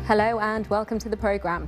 Hello and welcome to the programme.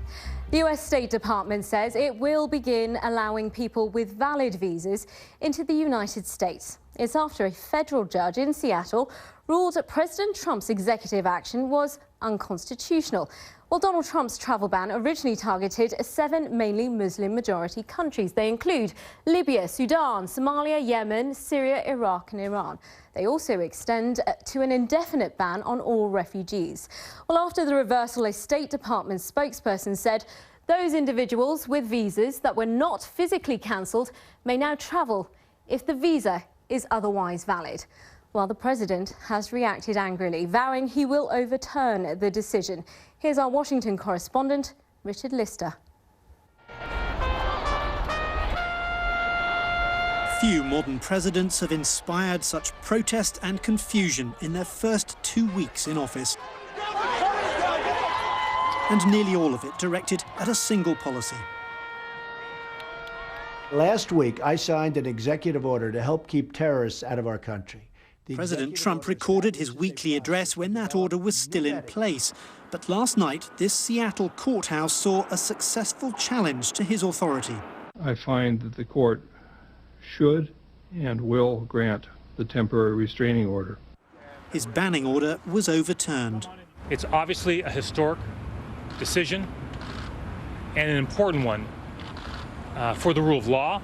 The US State Department says it will begin allowing people with valid visas into the United States. It's after a federal judge in Seattle ruled that President Trump's executive action was unconstitutional. Well, Donald Trump's travel ban originally targeted 7 mainly Muslim-majority countries. They include Libya, Sudan, Somalia, Yemen, Syria, Iraq and Iran. They also extend to an indefinite ban on all refugees. Well, after the reversal, a State Department spokesperson said those individuals with visas that were not physically cancelled may now travel if the visa is otherwise valid. While the president has reacted angrily, vowing he will overturn the decision. Here's our Washington correspondent, Richard Lister. Few modern presidents have inspired such protest and confusion in their first 2 weeks in office. And nearly all of it directed at a single policy. Last week, I signed an executive order to help keep terrorists out of our country. President Trump recorded his weekly address when that order was still in place. But last night, this Seattle courthouse saw a successful challenge to his authority. I find that the court should and will grant the temporary restraining order. His banning order was overturned. It's obviously a historic decision and an important one for the rule of law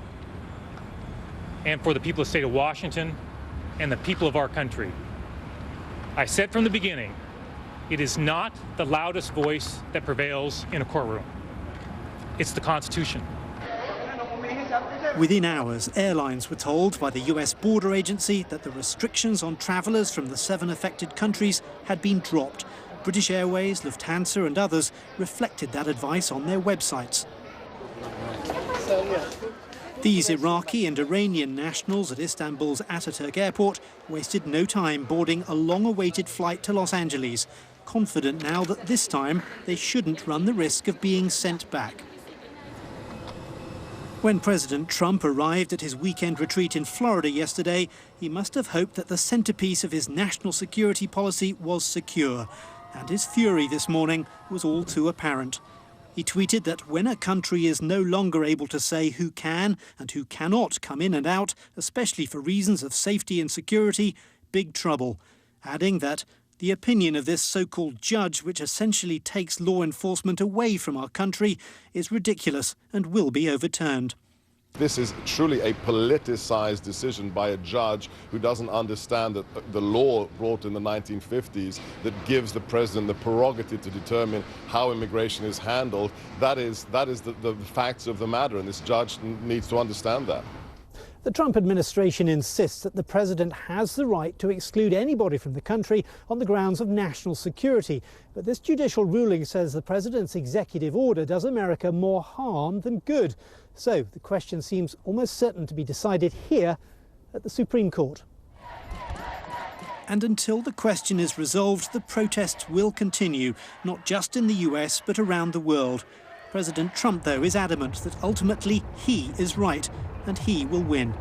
and for the people of the state of Washington and the people of our country. I said from the beginning, it is not the loudest voice that prevails in a courtroom. It's the Constitution. Within hours, airlines were told by the US border agency that the restrictions on travellers from the 7 affected countries had been dropped. British Airways, Lufthansa and others reflected that advice on their websites. These Iraqi and Iranian nationals at Istanbul's Ataturk airport wasted no time boarding a long-awaited flight to Los Angeles, confident now that this time they shouldn't run the risk of being sent back. When President Trump arrived at his weekend retreat in Florida yesterday, he must have hoped that the centrepiece of his national security policy was secure. And his fury this morning was all too apparent. He tweeted that when a country is no longer able to say who can and who cannot come in and out, especially for reasons of safety and security, big trouble, adding that the opinion of this so-called judge, which essentially takes law enforcement away from our country, is ridiculous and will be overturned. This is truly a politicized decision by a judge who doesn't understand that the law brought in the 1950s that gives the president the prerogative to determine how immigration is handled. That is the facts of the matter, and this judge needs to understand that. The Trump administration insists that the president has the right to exclude anybody from the country on the grounds of national security. But this judicial ruling says the president's executive order does America more harm than good. So the question seems almost certain to be decided here at the Supreme Court. And until the question is resolved, the protests will continue, not just in the US, but around the world. President Trump, though, is adamant that ultimately he is right and he will win.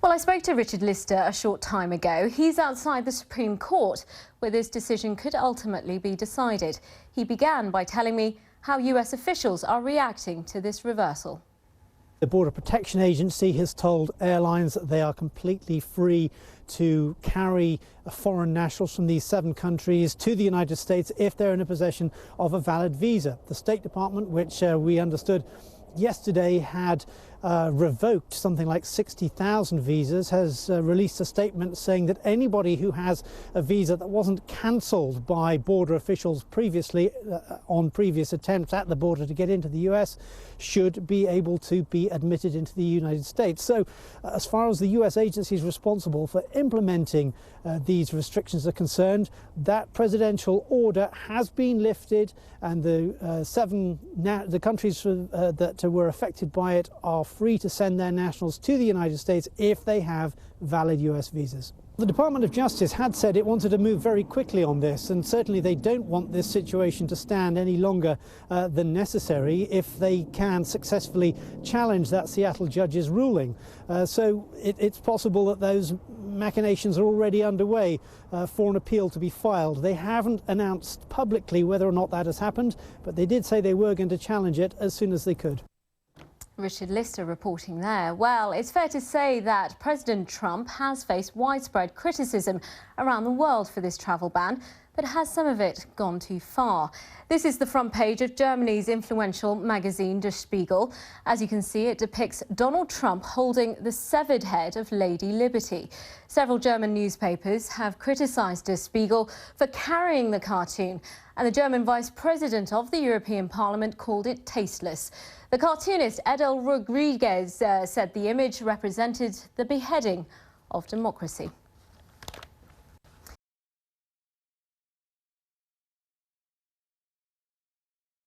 Well, I spoke to Richard Lister a short time ago. He's outside the Supreme Court, where this decision could ultimately be decided. He began by telling me how US officials are reacting to this reversal. The Border Protection Agency has told airlines that they are completely free to carry foreign nationals from these 7 countries to the United States if they're in a possession of a valid visa. The State Department, which we understood yesterday had revoked something like 60,000 visas, has released a statement saying that anybody who has a visa that wasn't cancelled by border officials previously on previous attempts at the border to get into the US should be able to be admitted into the United States. So as far as the US agencies responsible for implementing these restrictions are concerned, that presidential order has been lifted, and the countries that were affected by it are free to send their nationals to the United States if they have valid US visas. The Department of Justice had said it wanted to move very quickly on this, and certainly they don't want this situation to stand any longer than necessary if they can successfully challenge that Seattle judge's ruling. So it's possible that those machinations are already underway for an appeal to be filed. They haven't announced publicly whether or not that has happened, but they did say they were going to challenge it as soon as they could. Richard Lister reporting there. Well, it's fair to say that President Trump has faced widespread criticism around the world for this travel ban, but has some of it gone too far? This is the front page of Germany's influential magazine Der Spiegel. As you can see, it depicts Donald Trump holding the severed head of Lady Liberty. Several German newspapers have criticised Der Spiegel for carrying the cartoon, and the German Vice President of the European Parliament called it tasteless. The cartoonist Edel Rodriguez said the image represented the beheading of democracy.